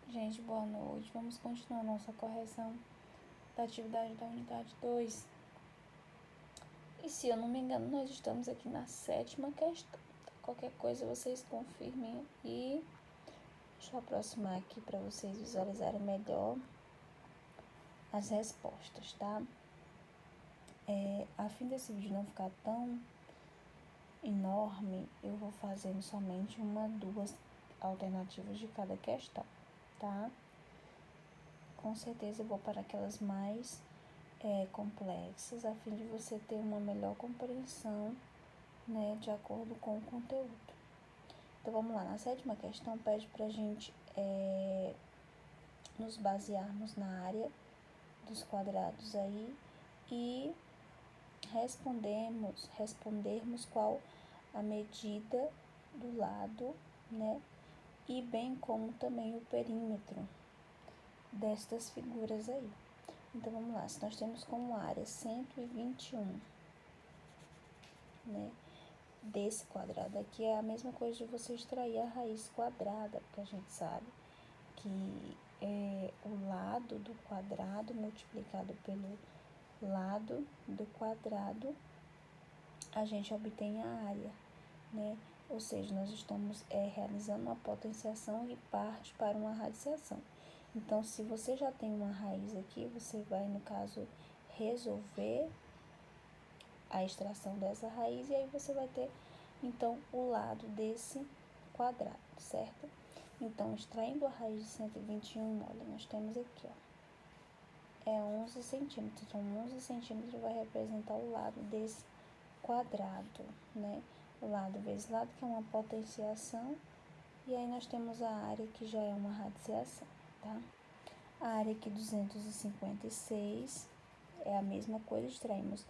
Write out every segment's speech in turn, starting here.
Gente, boa noite. Vamos continuar nossa correção da atividade da unidade 2. E se eu não me engano, nós estamos aqui na 7ª questão. Qualquer coisa vocês confirmem e deixa eu aproximar aqui para vocês visualizarem melhor as respostas, tá? A fim desse vídeo não ficar tão enorme, eu vou fazendo somente duas alternativas de cada questão, tá? Com certeza eu vou para aquelas mais complexas, a fim de você ter uma melhor compreensão, né, de acordo com o conteúdo. Então, vamos lá. Na 7ª questão, pede pra gente nos basearmos na área dos quadrados aí e respondermos qual a medida do lado, né, e bem como também o perímetro destas figuras aí. Então, vamos lá. Se nós temos como área 121, né, desse quadrado aqui, é a mesma coisa de você extrair a raiz quadrada, porque a gente sabe que o lado do quadrado multiplicado pelo lado do quadrado, a gente obtém a área, né? Ou seja, nós estamos realizando uma potenciação e parte para uma radiciação. Então, se você já tem uma raiz aqui, você vai, no caso, resolver a extração dessa raiz e aí você vai ter, então, o lado desse quadrado, certo? Então, extraindo a raiz de 121, olha, nós temos aqui, ó, 11 centímetros. Então, 11 centímetros vai representar o lado desse quadrado, né? O lado vezes lado, que é uma potenciação, e aí nós temos a área que já é uma radiciação, tá? A área aqui 256 é a mesma coisa, extraímos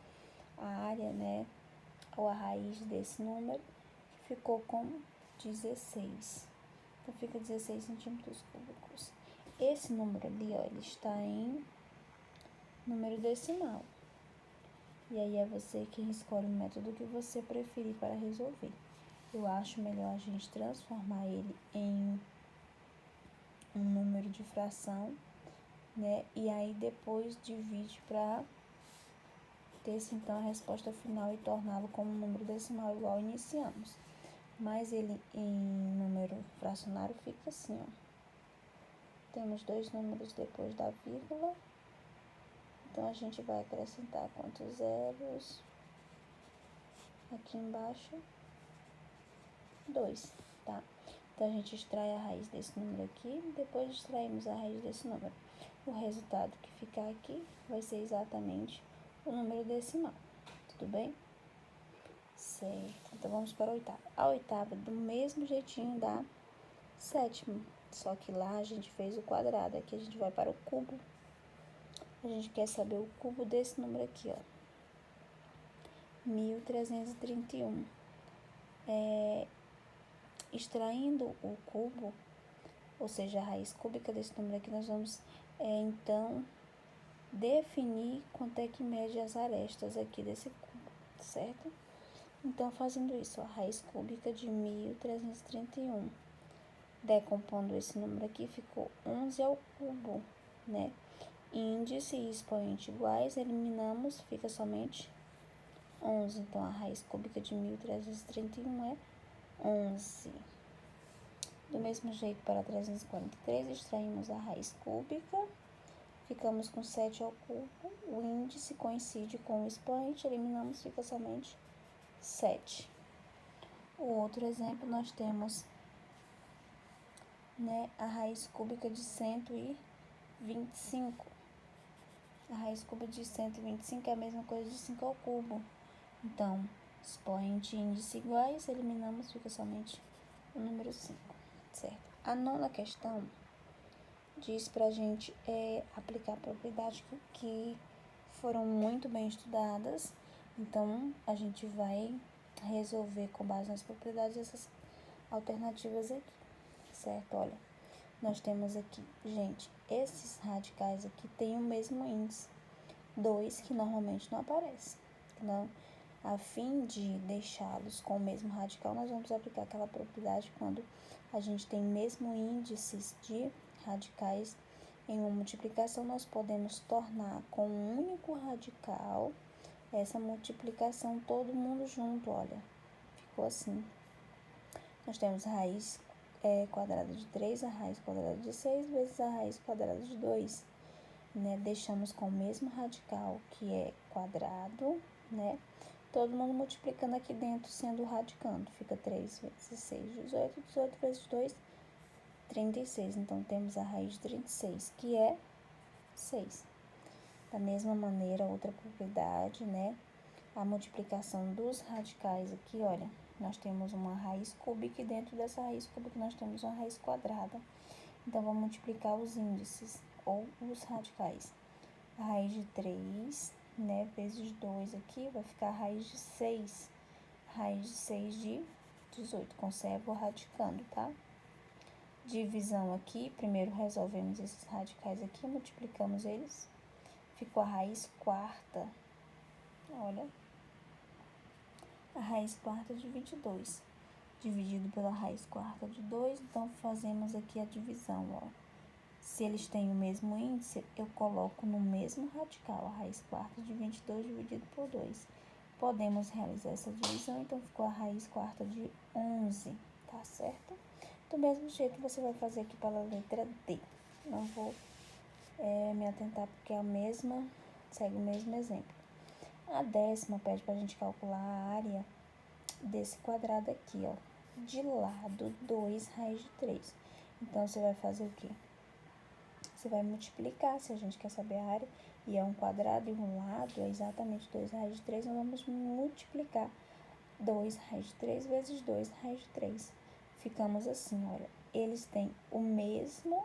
a área, né, ou a raiz desse número, que ficou com 16. Então, fica 16 centímetros cúbicos. Esse número ali, ó, ele está em número decimal. E aí é você quem escolhe o método que você preferir para resolver. Eu acho melhor a gente transformar ele em um número de fração, né? E aí depois divide para ter então a resposta final e torná-lo como um número decimal igual iniciamos. Mas ele em número fracionário fica assim, ó. Temos dois números depois da vírgula. Então, a gente vai acrescentar quantos zeros? Aqui embaixo, 2, tá? Então, a gente extrai a raiz desse número aqui, depois extraímos a raiz desse número. O resultado que ficar aqui vai ser exatamente o número decimal, tudo bem? Certo, então vamos para a oitava. A oitava é do mesmo jeitinho da 7ª, só que lá a gente fez o quadrado, aqui a gente vai para o cubo. A gente quer saber o cubo desse número aqui, ó. 1331. Extraindo o cubo, ou seja, a raiz cúbica desse número aqui, nós vamos, então, definir quanto é que mede as arestas aqui desse cubo, certo? Então, fazendo isso, a raiz cúbica de 1331, decompondo esse número aqui, ficou 11 ao cubo, né? Índice e expoente iguais, eliminamos, fica somente 11. Então, a raiz cúbica de 1331 é 11. Do mesmo jeito, para 343, extraímos a raiz cúbica, ficamos com 7 ao cubo, o índice coincide com o expoente, eliminamos, fica somente 7. O outro exemplo, nós temos, né, a raiz cúbica de 125. A raiz cúbica de 125 é a mesma coisa de 5 ao cubo. Então, expoente e índice iguais, eliminamos, fica somente o número 5, certo? A 9ª questão diz pra gente aplicar propriedades que foram muito bem estudadas. Então, a gente vai resolver com base nas propriedades essas alternativas aqui, certo? Olha, nós temos aqui, gente, esses radicais aqui têm o mesmo índice, 2, que normalmente não aparece. Não, a fim de deixá-los com o mesmo radical, nós vamos aplicar aquela propriedade quando a gente tem mesmo índices de radicais em uma multiplicação, nós podemos tornar com um único radical essa multiplicação todo mundo junto, olha. Ficou assim. Nós temos raiz quadrada de 3, a raiz quadrada de 6 vezes a raiz quadrada de 2. Né? Deixamos com o mesmo radical, que é quadrado, né? Todo mundo multiplicando aqui dentro, sendo radicando. Fica 3 vezes 6, 18. 18 vezes 2, 36. Então, temos a raiz de 36, que é 6. Da mesma maneira, outra propriedade, né? A multiplicação dos radicais aqui, olha. Nós temos uma raiz cúbica e dentro dessa raiz cúbica nós temos uma raiz quadrada. Então, vamos multiplicar os índices ou os radicais. A raiz de 3, né, vezes 2 aqui, vai ficar a raiz de 6. A raiz de 6 de 18. Conservo radicando, tá? Divisão aqui, primeiro resolvemos esses radicais aqui, multiplicamos eles. Ficou a raiz quarta. Olha. A raiz quarta de 22. Dividido pela raiz quarta de 2, então fazemos aqui a divisão, ó. Se eles têm o mesmo índice, eu coloco no mesmo radical, a raiz quarta de 22 dividido por 2. Podemos realizar essa divisão, então ficou a raiz quarta de 11, tá certo? Do mesmo jeito, você vai fazer aqui para a letra D. Não vou me atentar porque é a mesma, segue o mesmo exemplo. A décima pede para a gente calcular a área desse quadrado aqui, ó. De lado, 2 raiz de 3. Então, você vai fazer o quê? Você vai multiplicar, se a gente quer saber a área, e é um quadrado e um lado, é exatamente 2 raiz de 3, nós vamos multiplicar 2 raiz de 3 vezes 2 raiz de 3. Ficamos assim, olha, eles têm o mesmo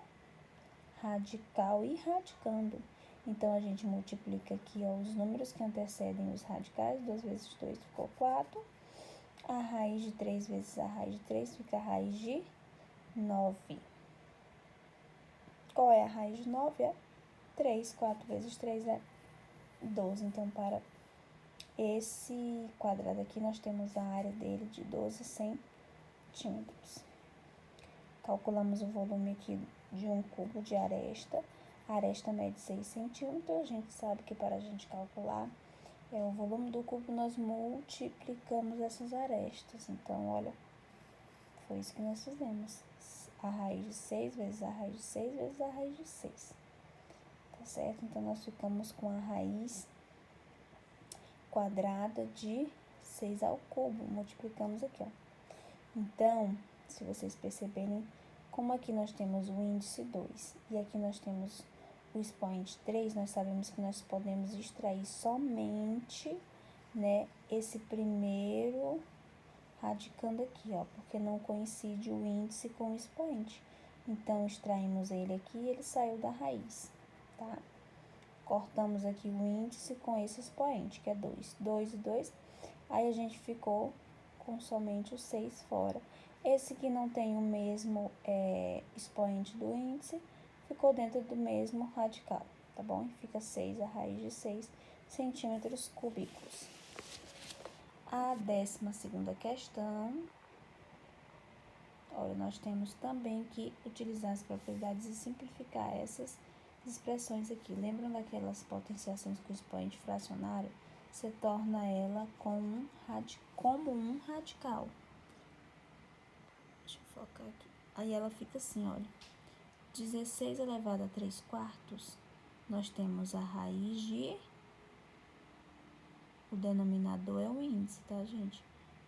radical e radicando. Então, a gente multiplica aqui, ó, os números que antecedem os radicais, 2 vezes 2 ficou 4. A raiz de 3 vezes a raiz de 3 fica a raiz de 9. Qual é a raiz de 9? É 3. 4 vezes 3 é 12. Então, para esse quadrado aqui, nós temos a área dele de 12 centímetros. Calculamos o volume aqui de um cubo de aresta. A aresta mede 6 centímetros. A gente sabe que para a gente calcular o volume do cubo, nós multiplicamos essas arestas. Então, olha, foi isso que nós fizemos. A raiz de 6 vezes a raiz de 6 vezes a raiz de 6. Tá certo? Então, nós ficamos com a raiz quadrada de 6 ao cubo. Multiplicamos aqui, ó. Então, se vocês perceberem, como aqui nós temos o índice 2 e aqui nós temos o expoente 3, nós sabemos que nós podemos extrair somente, né, esse primeiro radicando aqui, ó, porque não coincide o índice com o expoente. Então, extraímos ele aqui e ele saiu da raiz, tá? Cortamos aqui o índice com esse expoente, que é 2. 2 e 2, aí a gente ficou com somente o 6 fora. Esse que não tem o mesmo expoente do índice, ficou dentro do mesmo radical, tá bom? E fica 6, a raiz de 6 centímetros cúbicos. A 12ª questão, olha, nós temos também que utilizar as propriedades e simplificar essas expressões aqui. Lembram daquelas potenciações com expoente fracionário? Você torna ela como um radical. Deixa eu focar aqui. Aí ela fica assim, olha. 16 elevado a 3 quartos, nós temos a raiz de... O denominador é o índice, tá, gente?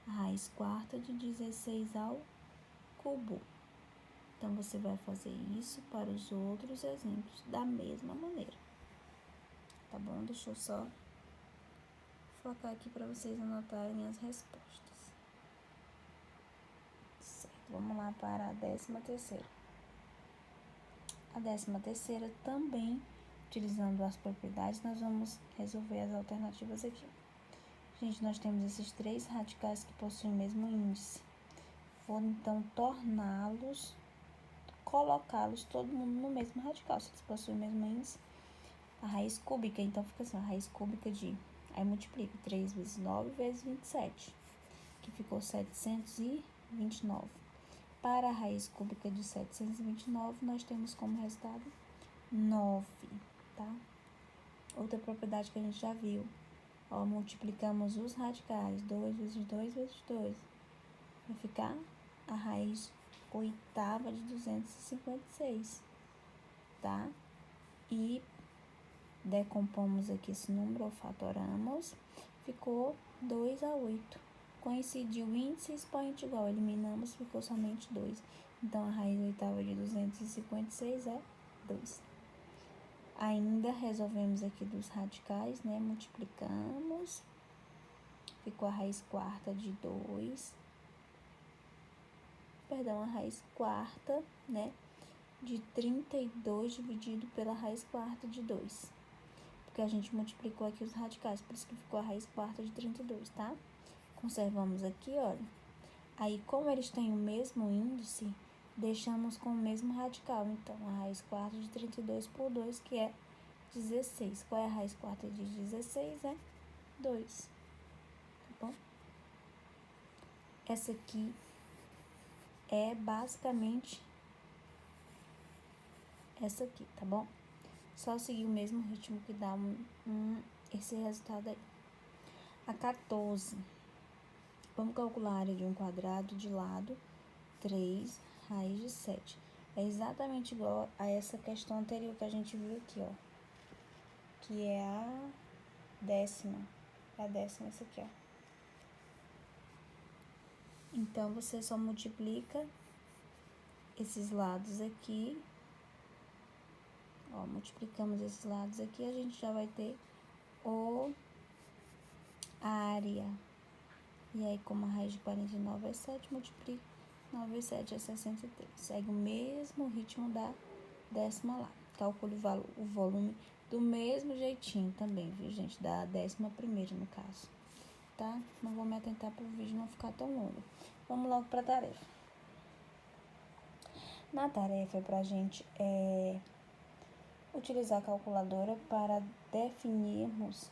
A raiz quarta de 16 ao cubo. Então, você vai fazer isso para os outros exemplos da mesma maneira. Tá bom? Deixa eu só focar aqui para vocês anotarem as respostas. Certo, vamos lá para a 13ª. A 13ª também, utilizando as propriedades, nós vamos resolver as alternativas aqui. Gente, nós temos esses 3 radicais que possuem o mesmo índice. Vou, então, colocá-los todo mundo no mesmo radical. Se eles possuem o mesmo índice, a raiz cúbica, então fica assim, a raiz cúbica de... Aí multiplica 3 vezes 9 vezes 27, que ficou 729. Para a raiz cúbica de 729, nós temos como resultado 9, tá? Outra propriedade que a gente já viu. Ó, multiplicamos os radicais. 2 vezes 2 vezes 2. Vai ficar a raiz oitava de 256, tá? E decompomos aqui esse número, ou fatoramos, ficou 2 a 8. Coincidiu índice e expoente igual, eliminamos, ficou somente 2. Então, a raiz oitava de 256 é 2. Ainda resolvemos aqui dos radicais, né? Multiplicamos, ficou a raiz quarta de 2. Perdão, a raiz quarta, né? De 32 dividido pela raiz quarta de 2. Porque a gente multiplicou aqui os radicais, por isso que ficou a raiz quarta de 32, tá? Conservamos aqui, olha. Aí, como eles têm o mesmo índice, deixamos com o mesmo radical. Então, a raiz quarta de 32 por 2, que é 16. Qual é a raiz quarta de 16? É 2. Tá bom? Essa aqui é basicamente essa aqui, tá bom? Só seguir o mesmo ritmo que dá esse resultado aí. A 14. Vamos calcular a área de um quadrado de lado 3 raiz de 7. É exatamente igual a essa questão anterior que a gente viu aqui, ó. Que é a 10ª. É a 10ª essa aqui, ó. Então, você só multiplica esses lados aqui. Ó, multiplicamos esses lados aqui, a gente já vai ter a área. E aí, como a raiz de 49 é 7, multiplica 9 vezes 7 é 63. Segue o mesmo ritmo da 10ª lá. Calcule o volume do mesmo jeitinho também, viu, gente? Da 11ª, no caso. Tá? Não vou me atentar para o vídeo não ficar tão longo. Vamos logo para a tarefa. Na tarefa é para a gente utilizar a calculadora para definirmos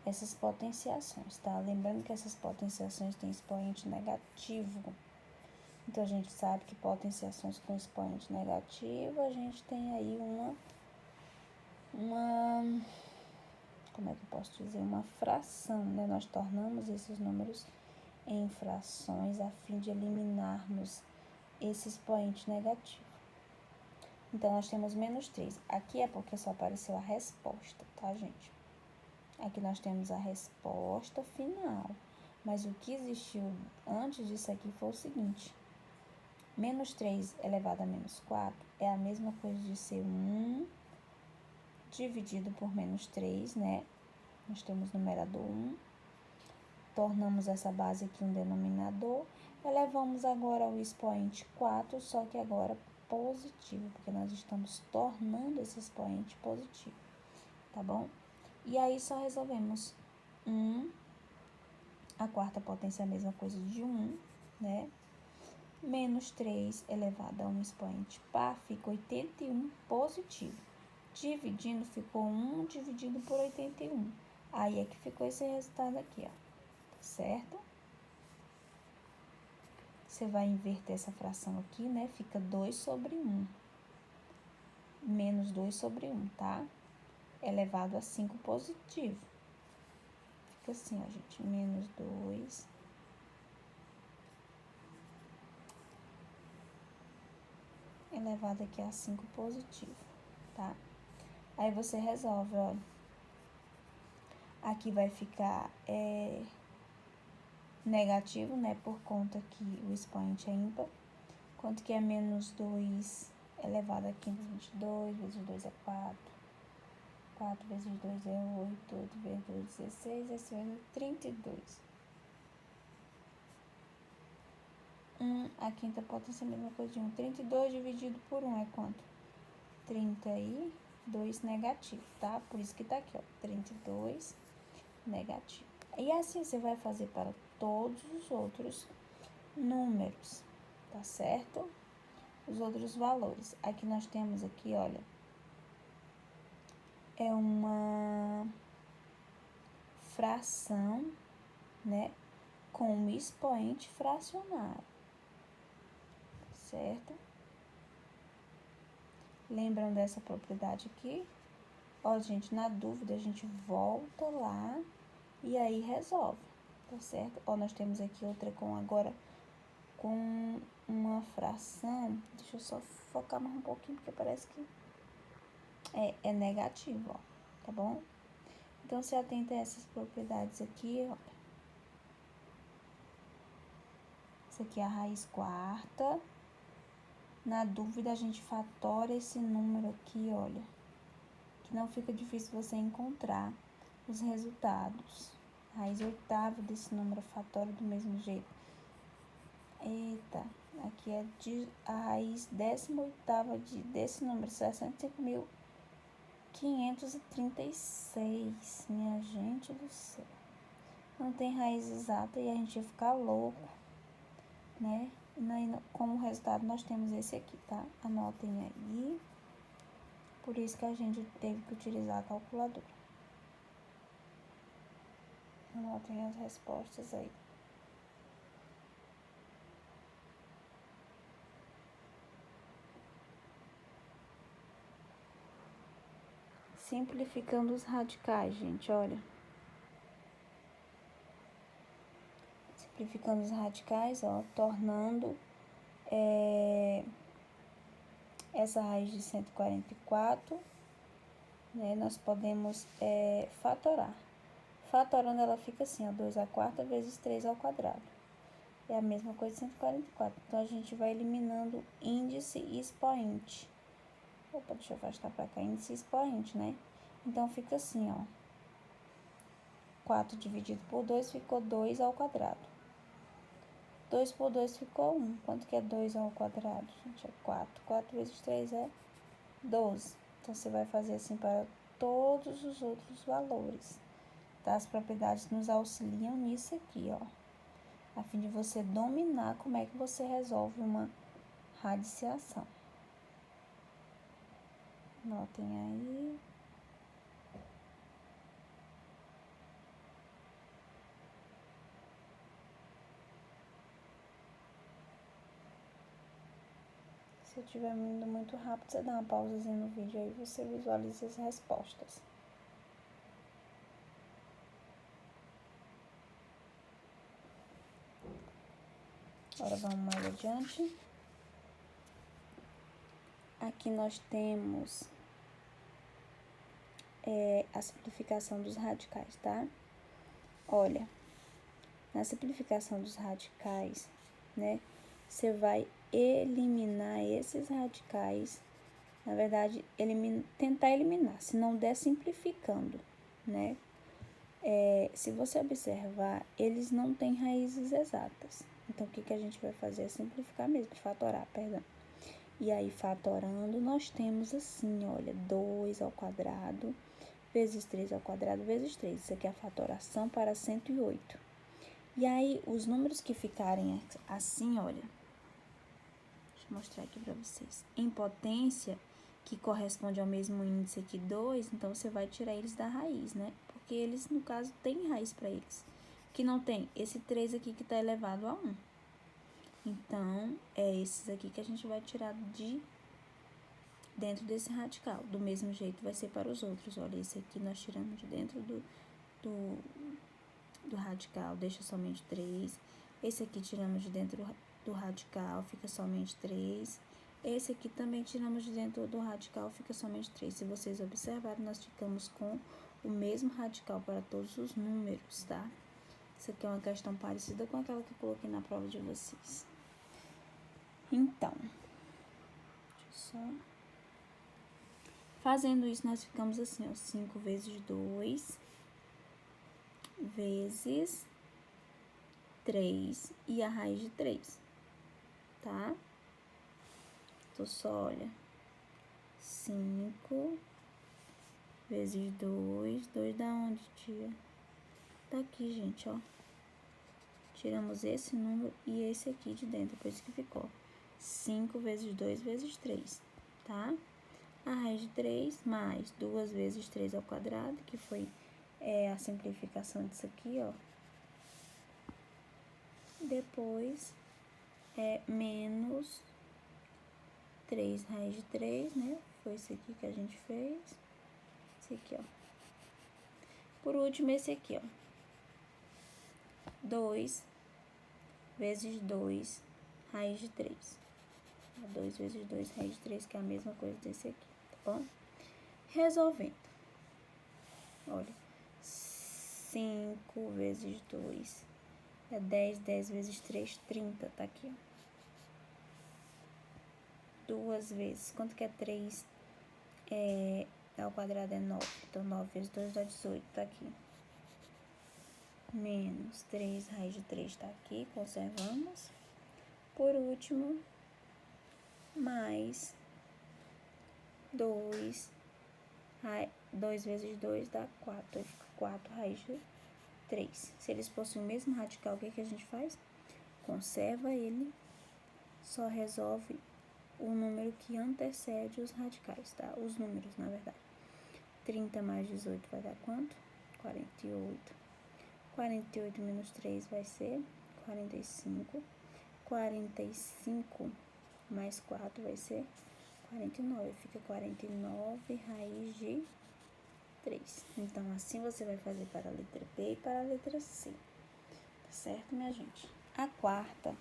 essas potenciações, tá? Lembrando que essas potenciações têm expoente negativo. Então, a gente sabe que potenciações com expoente negativo, a gente tem aí como é que eu posso dizer? Uma fração, né? Nós tornamos esses números em frações a fim de eliminarmos esse expoente negativo. Então, nós temos menos 3. Aqui é porque só apareceu a resposta, tá, gente? Aqui nós temos a resposta final. Mas o que existiu antes disso aqui foi o seguinte. Menos 3 elevado a menos 4 é a mesma coisa de ser 1 dividido por menos 3, né? Nós temos numerador 1. Tornamos essa base aqui um denominador. Elevamos agora o expoente 4, só que agora positivo, porque nós estamos tornando esse expoente positivo, tá bom? E aí, só resolvemos 1, a quarta potência é a mesma coisa de 1, né? Menos 3 elevado a um expoente par, fica 81 positivo. Dividindo, ficou 1 dividido por 81. Aí é que ficou esse resultado aqui, ó. Tá certo? Você vai inverter essa fração aqui, né? Fica 2 sobre 1. Menos 2 sobre 1, tá? Elevado a 5 positivo. Fica assim, ó, gente. Menos 2. Elevado aqui a 5 positivo, tá? Aí você resolve, olha. Aqui vai ficar negativo, né? Por conta que o expoente é ímpar. Quanto que é menos 2 elevado a 22, vezes 2 é 4. 4 vezes 2 é 8, 8 vezes 2 é 16, esse é 32. 1, a quinta potência é a mesma coisa de 1. 32 dividido por 1 é quanto? 32 negativo, tá? Por isso que tá aqui, ó, 32 negativo. E assim você vai fazer para todos os outros números, tá certo? Os outros valores. Aqui nós temos aqui, olha, é uma fração, né, com um expoente fracionário, certo? Lembram dessa propriedade aqui? Ó, gente, na dúvida, a gente volta lá e aí resolve, tá certo? Ó, nós temos aqui outra agora com uma fração. Deixa eu só focar mais um pouquinho, porque parece que é negativo, ó, tá bom? Então, se atenta a essas propriedades aqui, ó. Isso aqui é a raiz quarta. Na dúvida, a gente fatora esse número aqui, olha, que não fica difícil você encontrar os resultados. Raiz oitava desse número fatora do mesmo jeito. Eita, aqui é a raiz 18ª desse número, 65.536. Minha gente do céu. Não tem raiz exata e a gente ia ficar louco, né? E como resultado nós temos esse aqui, tá? Anotem aí. Por isso que a gente teve que utilizar a calculadora. Anotem as respostas aí. Simplificando os radicais, gente, olha. Simplificando os radicais, ó, tornando essa raiz de 144, né, nós podemos fatorar. Fatorando, ela fica assim, ó, 2/4 vezes 3². É a mesma coisa de 144. Então, a gente vai eliminando índice e expoente. Opa, deixa eu afastar pra cá, índice e expoente, né? Então, fica assim, ó. 4 dividido por 2 ficou 2². 2 por 2 ficou 1. Quanto que é 2², gente? É 4. 4 vezes 3 é 12. Então, você vai fazer assim para todos os outros valores. Tá? As propriedades nos auxiliam nisso aqui, ó. A fim de você dominar como é que você resolve uma radiciação. Notem aí. Se eu estiver indo muito rápido, você dá uma pausazinha no vídeo aí, você visualiza as respostas. Agora vamos mais adiante. Aqui nós temos a simplificação dos radicais, tá? Olha, na simplificação dos radicais, né, você vai eliminar esses radicais, na verdade, tentar eliminar, se não der simplificando, né? Se você observar, eles não têm raízes exatas. Então, o que a gente vai fazer é simplificar mesmo, fatorar, perdão. E aí, fatorando, nós temos assim, olha, 2² vezes 3² vezes 3. Isso aqui é a fatoração para 108. E aí, os números que ficarem assim, olha, deixa eu mostrar aqui para vocês. Em potência, que corresponde ao mesmo índice aqui, 2, então você vai tirar eles da raiz, né? Porque eles, no caso, têm raiz para eles. Que não tem esse 3 aqui que está elevado a 1. Então, é esses aqui que a gente vai tirar dentro desse radical. Do mesmo jeito vai ser para os outros. Olha, esse aqui nós tiramos de dentro do radical, deixa somente 3. Esse aqui tiramos de dentro do radical, fica somente 3. Esse aqui também tiramos de dentro do radical, fica somente 3. Se vocês observarem, nós ficamos com o mesmo radical para todos os números, tá? Isso aqui é uma questão parecida com aquela que eu coloquei na prova de vocês. Então, deixa eu só... Fazendo isso, nós ficamos assim, ó, 5 vezes 2 vezes 3 e a raiz de 3, tá? Então, só, olha, 5 vezes 2, 2 da onde, tia? Tá aqui, gente, ó. Tiramos esse número e esse aqui de dentro, por isso que ficou 5 vezes 2 vezes 3, tá? A raiz de 3 mais 2 vezes 3², que foi a simplificação disso aqui, ó. Depois, menos 3 raiz de 3, né? Foi esse aqui que a gente fez. Esse aqui, ó. Por último, esse aqui, ó. 2 vezes 2 raiz de 3. 2 vezes 2 raiz de 3, que é a mesma coisa desse aqui, tá bom? Resolvendo. Olha, 5 vezes 2 é 10, 10 vezes 3, 30, tá aqui, ó. 2 vezes, quanto que é 3 ao quadrado é 9, então 9 vezes 2 dá 18, tá aqui. Menos 3 raiz de 3 tá aqui, conservamos. Por último, mais 2 vezes 2 dá 4, aí fica 4 raiz de 3. Se eles possuem o mesmo radical, o que que a gente faz? Conserva ele, só resolve o número que antecede os radicais, tá? Os números, na verdade. 30 mais 18 vai dar quanto? 48. 48 menos 3 vai ser 45. 45 mais 4 vai ser 49. Fica 49 raiz de 3. Então, assim você vai fazer para a letra B e para a letra C. Tá certo, minha gente? A quarta,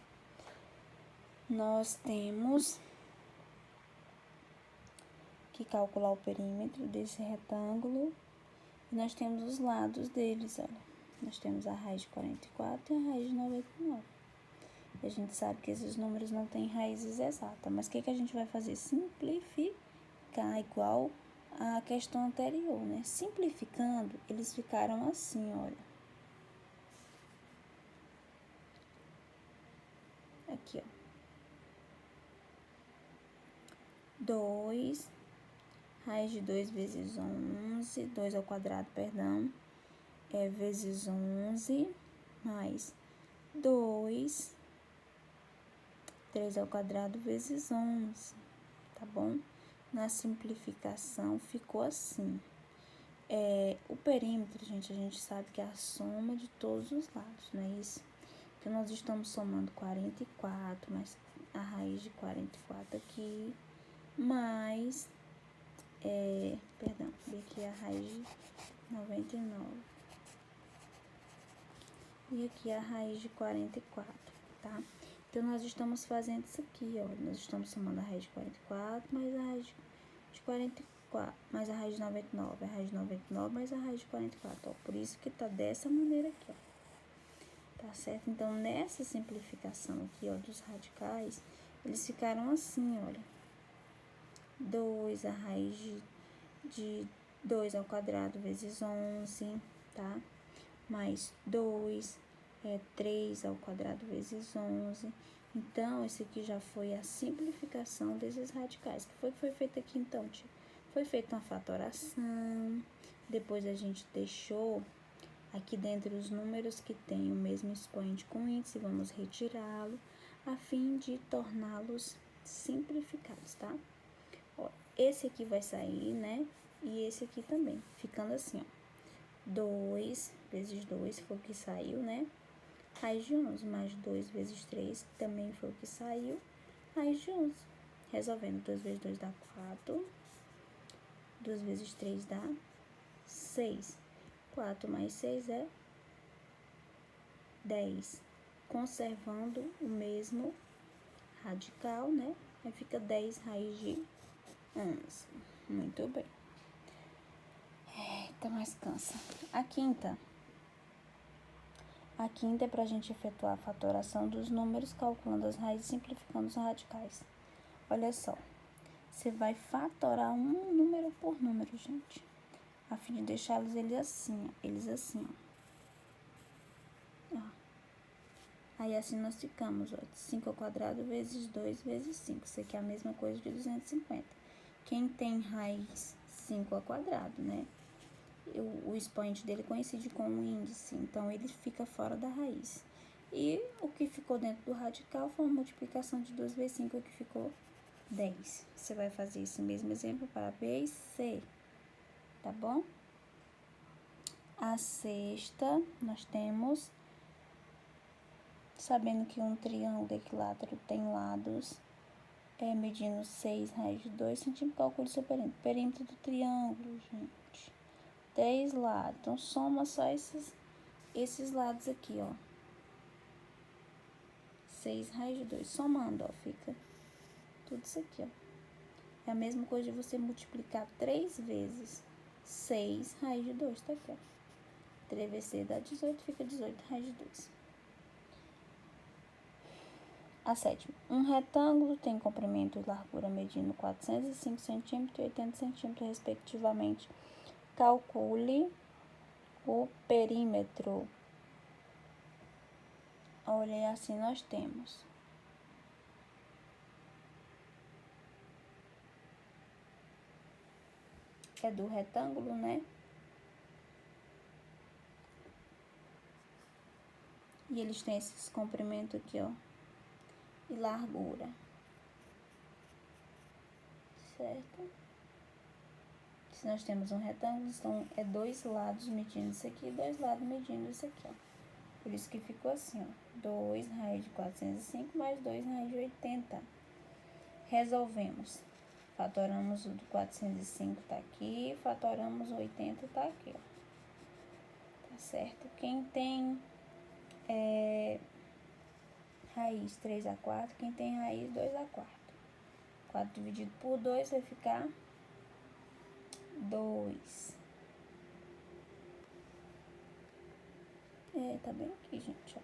nós temos que calcular o perímetro desse retângulo. E nós temos os lados deles, olha. Nós temos a raiz de 44 e a raiz de 99. E a gente sabe que esses números não têm raízes exatas. Mas o que a gente vai fazer? Simplificar, igual a questão anterior, né? Simplificando, eles ficaram assim, olha. Aqui, ó. 2, raiz de 2 vezes 11, 2 ao quadrado, perdão, é vezes 11, mais 2, 3 ao quadrado vezes 11, tá bom? Na simplificação ficou assim. O perímetro, gente, a gente sabe que é a soma de todos os lados, não é isso? Que nós estamos somando 44, mais a raiz de 44 aqui, mais, aqui a raiz de 99. E aqui a raiz de 44, tá? Então, nós estamos fazendo isso aqui, ó. Nós estamos somando a raiz de 44 mais a raiz de 44, mais a raiz de 99, a raiz de 99 mais a raiz de 44, ó. Por isso que tá dessa maneira aqui, ó. Tá certo? Então, nessa simplificação aqui, ó, dos radicais, eles ficaram assim, olha. 2, a raiz de 2 ao quadrado vezes 11, tá? Mais 2, 3 ao quadrado vezes 11. Então, esse aqui já foi a simplificação desses radicais. O que foi feito aqui, então, tia? Foi feita uma fatoração, depois a gente deixou aqui dentro os números que têm o mesmo expoente com índice, vamos retirá-lo, a fim de torná-los simplificados, tá? Ó, esse aqui vai sair, né? E esse aqui também, ficando assim, ó. 2 vezes 2 foi o que saiu, né? Raiz de 11, mais 2 vezes 3 também foi o que saiu, raiz de 11. Resolvendo, 2 vezes 2 dá 4, 2 vezes 3 dá 6. 4 mais 6 é 10. Conservando o mesmo radical, né? Aí fica 10 raiz de 11. Muito bem. Eita, mas cansa. A quinta é para a gente efetuar a fatoração dos números, calculando as raízes e simplificando os radicais. Olha só, você vai fatorar um número por número, gente, a fim de deixá-los eles assim, ó. Aí assim nós ficamos, ó, 5 ao quadrado vezes 2 vezes 5. Isso aqui é a mesma coisa de 250. Quem tem raiz 5 ao quadrado, né? O expoente dele coincide com o índice, então ele fica fora da raiz. E o que ficou dentro do radical foi uma multiplicação de 2 vezes 5, que ficou 10. Você vai fazer esse mesmo exemplo para B e C, tá bom? A sexta, nós temos, sabendo que um triângulo equilátero tem lados medindo 6 raiz de 2 centímetros, calcule seu perímetro. Perímetro do triângulo, gente. 3 lados. Então, soma só esses lados aqui, ó. 6 raiz de 2. Somando, ó, fica tudo isso aqui, ó. É a mesma coisa de você multiplicar 3 vezes 6 raiz de 2, tá aqui, ó. 3 vezes 6 dá 18, fica 18 raiz de 2. A sétima. Um retângulo tem comprimento e largura medindo 405 centímetros e 80 centímetros, respectivamente. Calcule o perímetro. Olha, assim nós temos. É do retângulo, né? E eles têm esses comprimentos aqui, ó. E largura. Certo? Se nós temos um retângulo, então é 2 lados medindo isso aqui e 2 lados medindo isso aqui, ó. Por isso que ficou assim, ó. 2 raiz de 405 mais 2 raiz de 80. Resolvemos. Fatoramos o do 405 tá aqui, fatoramos o 80 tá aqui, ó. Tá certo? Quem tem raiz 3/4, quem tem raiz 2/4. 4 dividido por 2 vai ficar 2. Tá bem aqui, gente, ó.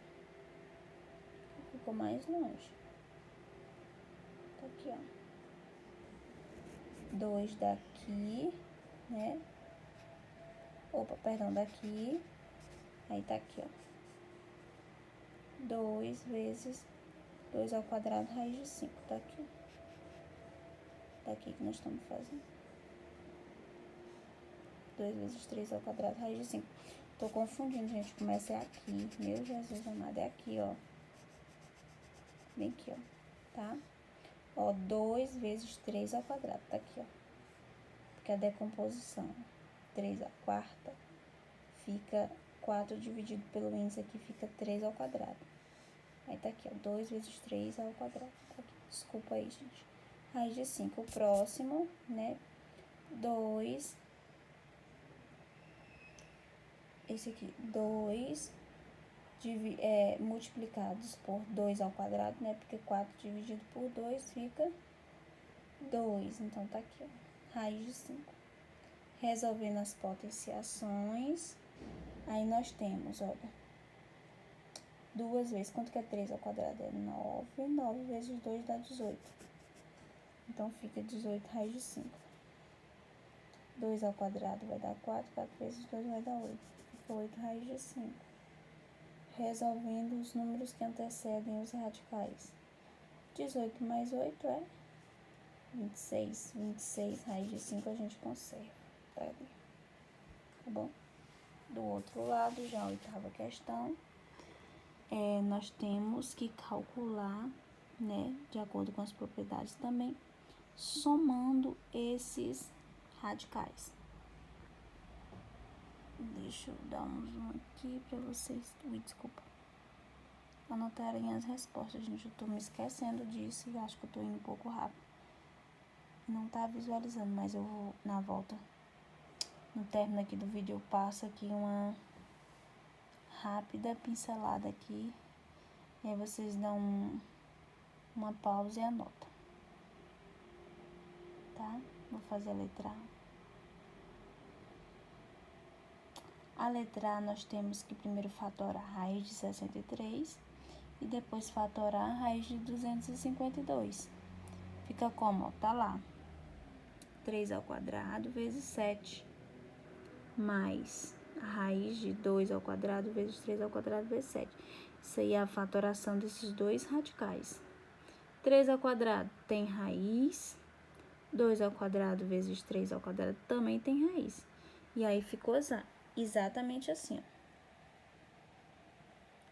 Ficou mais longe. Tá aqui, ó. 2 daqui, né? Opa, perdão, daqui. Aí tá aqui, ó. 2 vezes 2 ao quadrado raiz de 5. Tá aqui. Tá aqui que nós estamos fazendo. 2 vezes 3 ao quadrado raiz de 5. Tô confundindo, gente. Começa aqui. Meu Jesus amado, é aqui, ó. Bem aqui, ó. Tá? Ó, 2 vezes 3 ao quadrado. Tá aqui, ó. Porque a decomposição. 3/4 fica 4 dividido pelo índice aqui, fica 3 ao quadrado. Aí tá aqui, ó. 2 vezes 3 ao quadrado. Tá aqui. Desculpa aí, gente. Raiz de 5. O próximo, né? 2. Esse aqui. 2 multiplicados por 2 ao quadrado, né? Porque 4 dividido por 2 fica 2. Então, tá aqui, ó. Raiz de 5. Resolvendo as potenciações. Aí, nós temos, olha. 2 vezes. Quanto que é 3 ao quadrado? É 9. 9 vezes 2 dá 18. Então, fica 18 raiz de 5. 2 ao quadrado vai dar 4. 4 vezes 2 vai dar 8. Fica 8 raiz de 5. Resolvendo os números que antecedem os radicais. 18 mais 8 é 26. 26 raiz de 5 a gente conserva. Tá bom? Do outro lado, já a oitava questão, nós temos que calcular, né, de acordo com as propriedades também, somando esses radicais. Deixa eu dar um zoom aqui para vocês. Desculpa. Anotarem as respostas, gente. Eu tô me esquecendo disso e acho que eu tô indo um pouco rápido. Não tá visualizando, mas eu vou na volta. No término aqui do vídeo, eu passo aqui uma rápida pincelada aqui. E aí vocês dão uma pausa e anotam. Tá? Vou fazer a letra A. A letra A nós temos que primeiro fatorar a raiz de 63 e depois fatorar a raiz de 252. Fica como? Ó, tá lá. 3 ao quadrado vezes 7 mais a raiz de 2 ao quadrado vezes 3 ao quadrado vezes 7. Isso aí é a fatoração desses dois radicais. 3 ao quadrado tem raiz, 2 ao quadrado vezes 3 ao quadrado também tem raiz. E aí ficou exatamente assim, ó.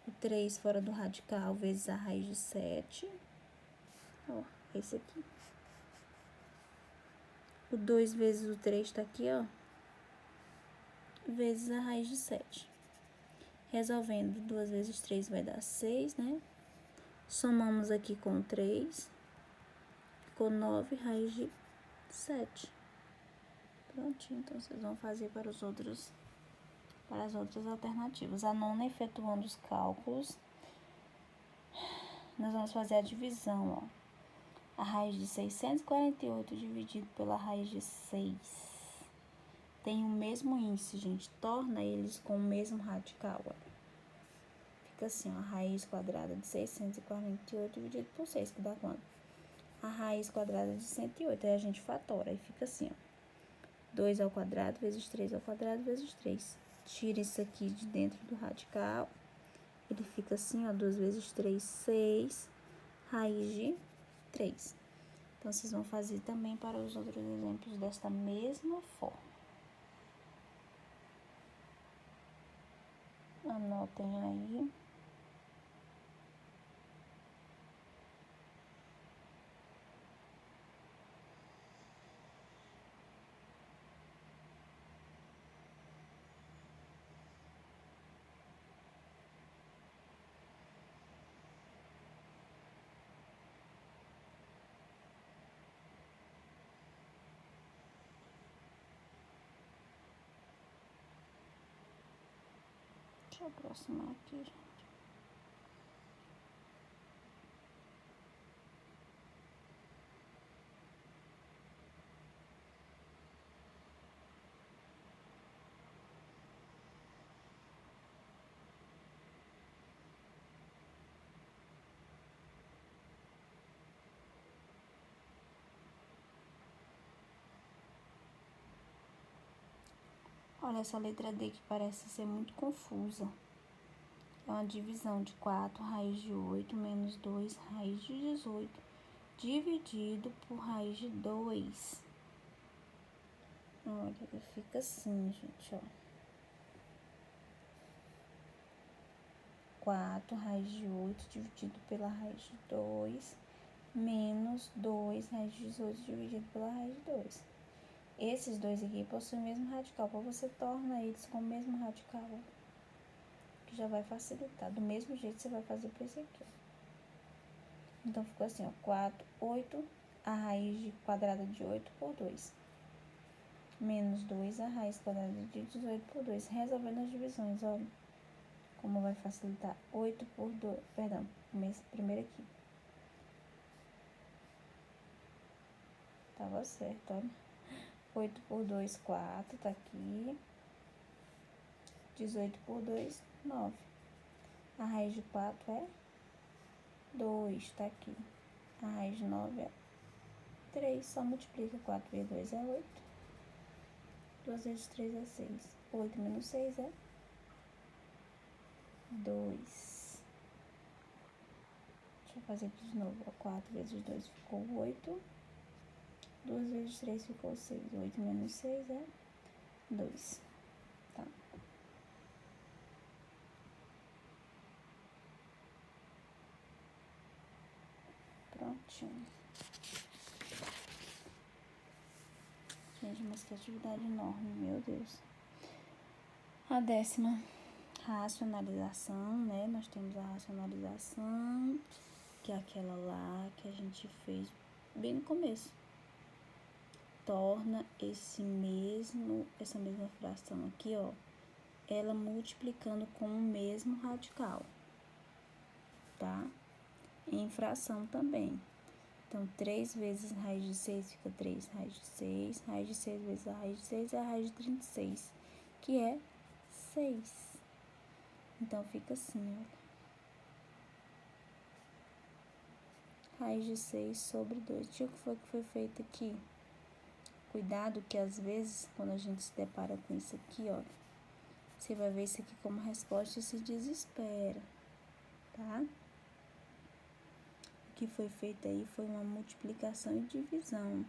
O 3 fora do radical vezes a raiz de 7. Ó, esse aqui. O 2 vezes o 3 tá aqui, ó. Vezes a raiz de 7. Resolvendo, 2 vezes 3 vai dar 6, né? Somamos aqui com 3. ficou 9 raiz de 7. Prontinho, então vocês vão fazer para as outras alternativas. A nona, efetuando os cálculos, nós vamos fazer a divisão, ó. A raiz de 648 dividido pela raiz de 6 tem o mesmo índice, gente. Torna eles com o mesmo radical, ó. Fica assim, ó, a raiz quadrada de 648 dividido por 6, que dá quanto? A raiz quadrada de 108, aí a gente fatora, aí fica assim, ó. 2 ao quadrado vezes 3 ao quadrado vezes 3. Tira isso aqui de dentro do radical. Ele fica assim, ó, 2 vezes 3, 6, raiz de 3. Então, vocês vão fazer também para os outros exemplos desta mesma forma. Anotem aí. Deixa eu aproximar aqui, gente. Olha essa letra D que parece ser muito confusa. É uma divisão de 4 raiz de 8 menos 2 raiz de 18 dividido por raiz de 2. Olha, fica assim, gente, ó. 4 raiz de 8 dividido pela raiz de 2 menos 2 raiz de 18 dividido pela raiz de 2. Esses dois aqui possuem o mesmo radical, então você torna eles com o mesmo radical, que já vai facilitar. Do mesmo jeito você vai fazer para esse aqui, ó. Então, ficou assim, ó, 4, 8, a raiz quadrada de 8 por 2. Menos 2, a raiz quadrada de 18 por 2. Resolvendo as divisões, olha. Como vai facilitar. 8 por 2, perdão, primeiro aqui. Tava certo, olha. 8 por 2, 4, tá aqui. 18 por 2, 9. A raiz de 4 é 2, tá aqui. A raiz de 9 é 3, só multiplica. 4 vezes 2 é 8. 2 vezes 3 é 6. 8 menos 6 é 2. Deixa eu fazer aqui de novo. 4 vezes 2 ficou 8. 2 vezes 3 ficou 6. 8 menos 6 é 2. Tá? Prontinho. Gente, mas que atividade enorme, meu Deus. A 10ª, racionalização, né? Nós temos a racionalização, que é aquela lá que a gente fez bem no começo. Torna essa mesma fração aqui, ó, ela multiplicando com o mesmo radical, tá? Em fração também. Então, 3 vezes raiz de 6 fica 3 raiz de 6. Raiz de 6 vezes a raiz de 6 é a raiz de 36, que é 6. Então, fica assim, olha. Raiz de 6 sobre 2. O que foi feito aqui? Cuidado que, às vezes, quando a gente se depara com isso aqui, ó, você vai ver isso aqui como resposta e se desespera, tá? O que foi feito aí foi uma multiplicação e divisão.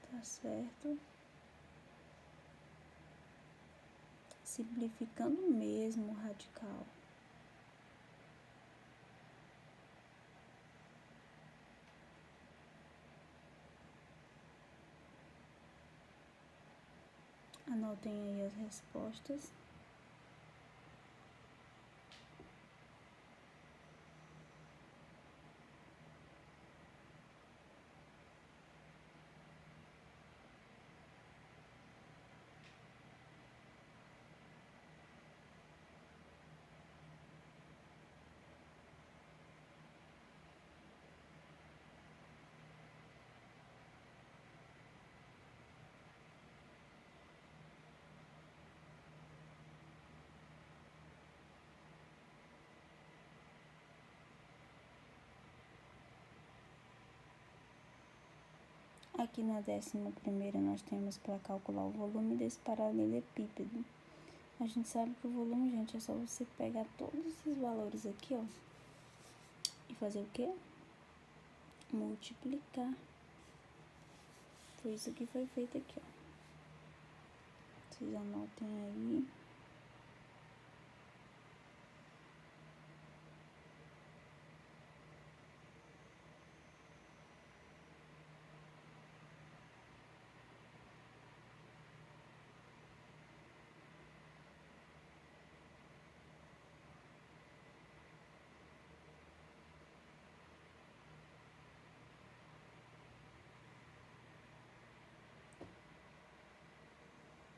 Tá certo? Simplificando mesmo o radical. Anotem aí as respostas. Aqui na 11ª nós temos para calcular o volume desse paralelepípedo. A gente sabe que o volume, gente, é só você pegar todos esses valores aqui, ó, e fazer o quê? Multiplicar. Foi isso que foi feito aqui, ó. Vocês anotem aí.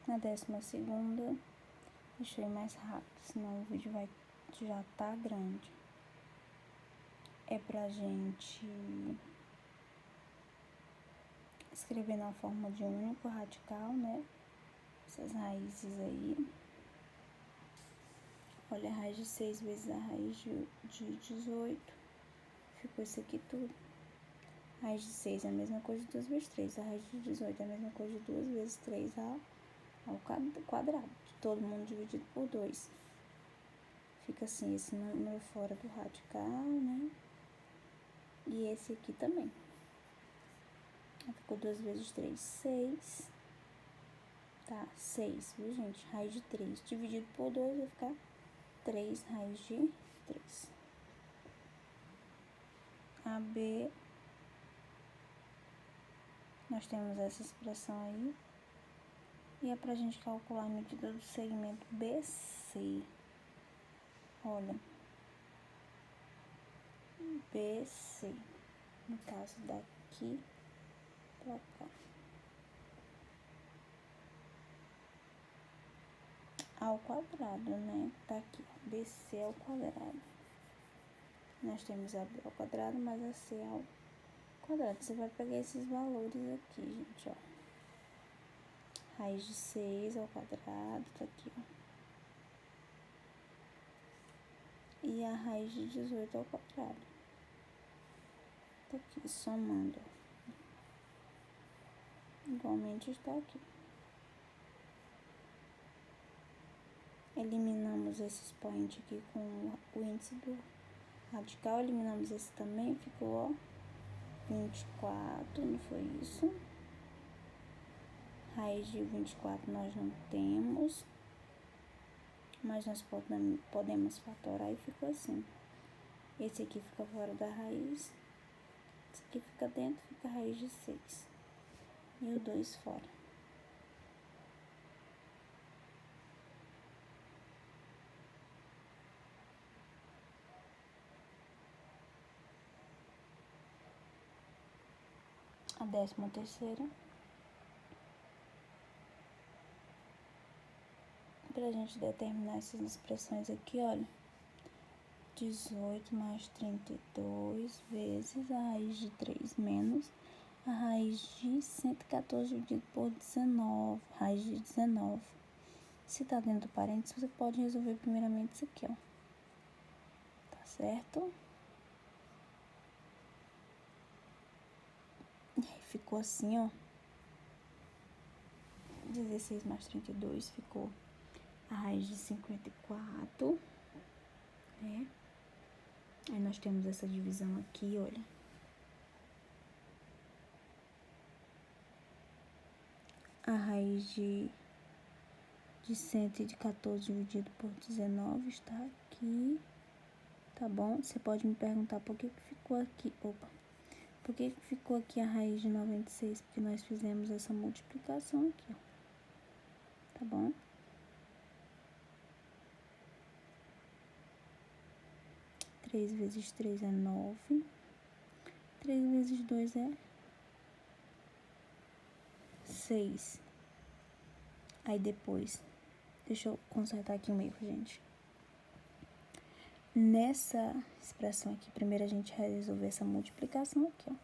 Na 12ª, deixa eu ir mais rápido, senão o vídeo já tá grande. É pra gente escrever na forma de um único radical, né? Essas raízes aí. Olha, a raiz de 6 vezes a raiz de 18. Ficou isso aqui tudo. A raiz de 6 é a mesma coisa de 2 vezes 3. A raiz de 18 é a mesma coisa de 2 vezes 3 ao quadrado. Todo mundo dividido por 2. Fica assim, esse número fora do radical, né? E esse aqui também. Ficou 2 vezes 3, 6. Tá, 6, viu, gente? Raiz de 3 dividido por 2 vai ficar 3 raiz de 3. AB, nós temos essa expressão aí. E é pra gente calcular a medida do segmento BC. Olha, BC, no caso daqui pra cá. Ao quadrado, né? Tá aqui, BC ao quadrado. Nós temos AB ao quadrado mais AC ao quadrado. Você vai pegar esses valores aqui, gente, ó. Raiz de 6 ao quadrado, tá aqui, ó. E a raiz de 18 ao quadrado. Tá aqui, somando. Igualmente está aqui. Eliminamos esse expoente aqui com o índice do radical. Eliminamos esse também, ficou, ó, 24, não foi isso? Raiz de 24 nós não temos, mas nós podemos fatorar e ficou assim. Esse aqui fica fora da raiz, esse aqui fica dentro, fica a raiz de 6. E o 2 fora. A 13ª. Pra gente determinar essas expressões aqui, olha. 18 mais 32 vezes a raiz de 3 menos a raiz de 114 dividido por 19, raiz de 19. Se tá dentro do parênteses, você pode resolver primeiramente isso aqui, ó. Tá certo? E aí ficou assim, ó. 16 mais 32 ficou a raiz de 54, né? Aí nós temos essa divisão aqui, olha. A raiz de 114 dividido por 19 está aqui, tá bom? Você pode me perguntar por que ficou aqui, por que ficou aqui a raiz de 96? Porque nós fizemos essa multiplicação aqui, ó, tá bom? Três vezes 3 é 9, 3 vezes 2 é 6. Aí depois, deixa eu consertar aqui um erro, gente. Nessa expressão aqui, primeiro a gente vai resolver essa multiplicação aqui, ó,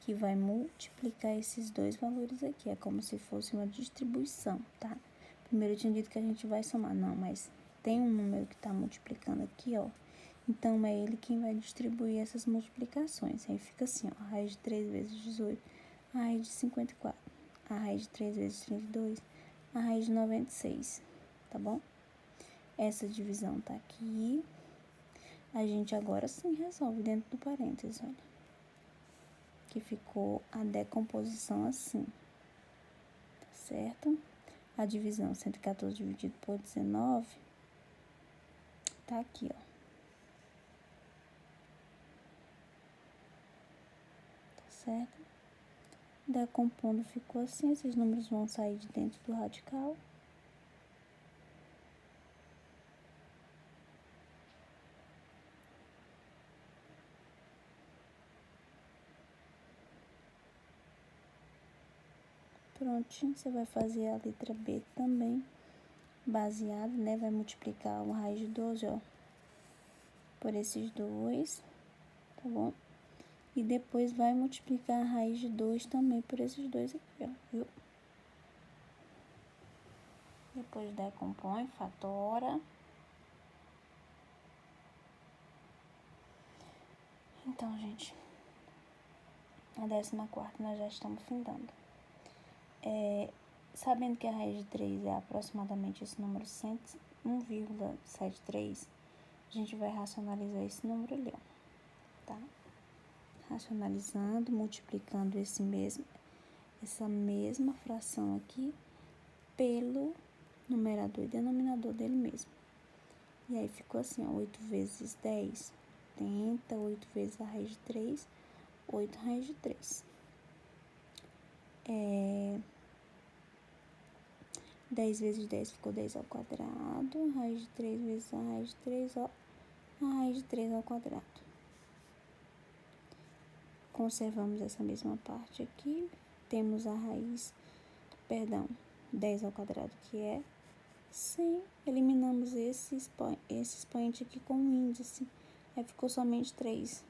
que vai multiplicar esses dois valores aqui, é como se fosse uma distribuição, tá? Primeiro eu tinha dito que a gente vai somar, não, mas tem um número que tá multiplicando aqui, ó, então é ele quem vai distribuir essas multiplicações. Aí fica assim, ó, a raiz de 3 vezes 18 a raiz de 54, a raiz de 3 vezes 32, a raiz de 96, tá bom? Essa divisão tá aqui. A gente agora sim resolve dentro do parênteses, olha. Que ficou a decomposição assim, tá certo? A divisão 114 dividido por 19 tá aqui, ó. Tá certo? Decompondo ficou assim, esses números vão sair de dentro do radical. Prontinho, você vai fazer a letra B também, baseado, né? Vai multiplicar uma raiz de 12, ó, por esses dois, tá bom? E depois vai multiplicar a raiz de 2 também por esses dois aqui, ó, viu? Depois decompõe, fatora. Então, gente, a 14ª nós já estamos findando. Sabendo que a raiz de 3 é aproximadamente esse número 1,73, a gente vai racionalizar esse número ali, ó, tá? Racionalizando, multiplicando essa mesma fração aqui pelo numerador e denominador dele mesmo. E aí ficou assim, ó, 8 vezes 10, 80, 8 vezes a raiz de 3, 8 raiz de 3. 10 vezes 10 ficou 10 ao quadrado, raiz de 3 vezes a raiz de 3, ó, a raiz de 3 ao quadrado. Conservamos essa mesma parte aqui, temos a raiz, 10 ao quadrado, que é 100, eliminamos esse expoente aqui com o índice, aí ficou somente 3,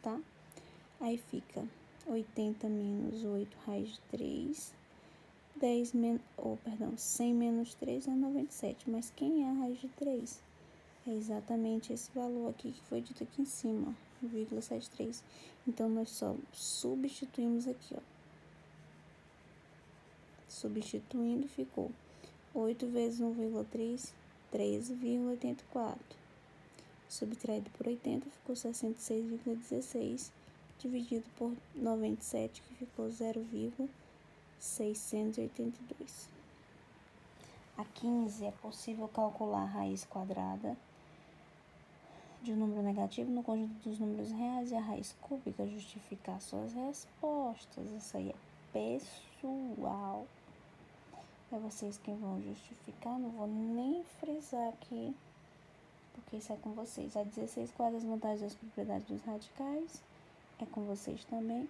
tá? Aí fica 80 menos 8 raiz de 3, 100 menos 3 é 97, mas quem é a raiz de 3? É exatamente esse valor aqui que foi dito aqui em cima, 1,73. Então, nós só substituímos aqui, ó. Substituindo, ficou 8 vezes 1,3, 13,84. Subtraído por 80, ficou 66,16. Dividido por 97, que ficou 0,682. A 15 é possível calcular a raiz quadrada de um número negativo no conjunto dos números reais e a raiz cúbica, justificar suas respostas. Isso aí é pessoal. É vocês quem vão justificar, não vou nem frisar aqui, porque isso é com vocês. A 16, quais as vantagens das propriedades dos radicais? É com vocês também.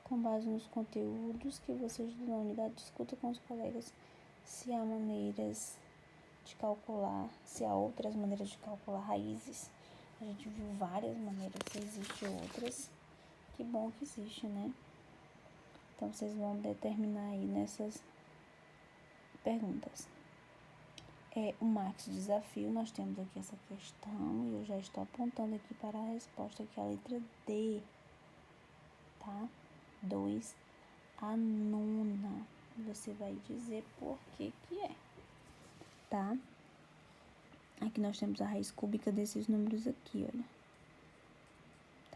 Com base nos conteúdos que vocês na unidade discutam com os colegas, se há maneiras de calcular, se há outras maneiras de calcular raízes. A gente viu várias maneiras, se existem outras, que bom que existe, né? Então, vocês vão determinar aí nessas perguntas. O Max Desafio, nós temos aqui essa questão, e eu já estou apontando aqui para a resposta, que é a letra D, tá? 2, a nona. Você vai dizer por que que é, tá? Aqui nós temos a raiz cúbica desses números aqui, olha.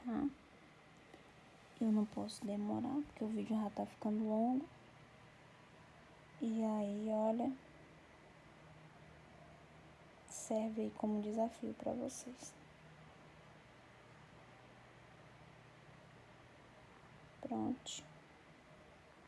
Tá? Eu não posso demorar, porque o vídeo já tá ficando longo. E aí, olha, serve aí como desafio para vocês. Pronto.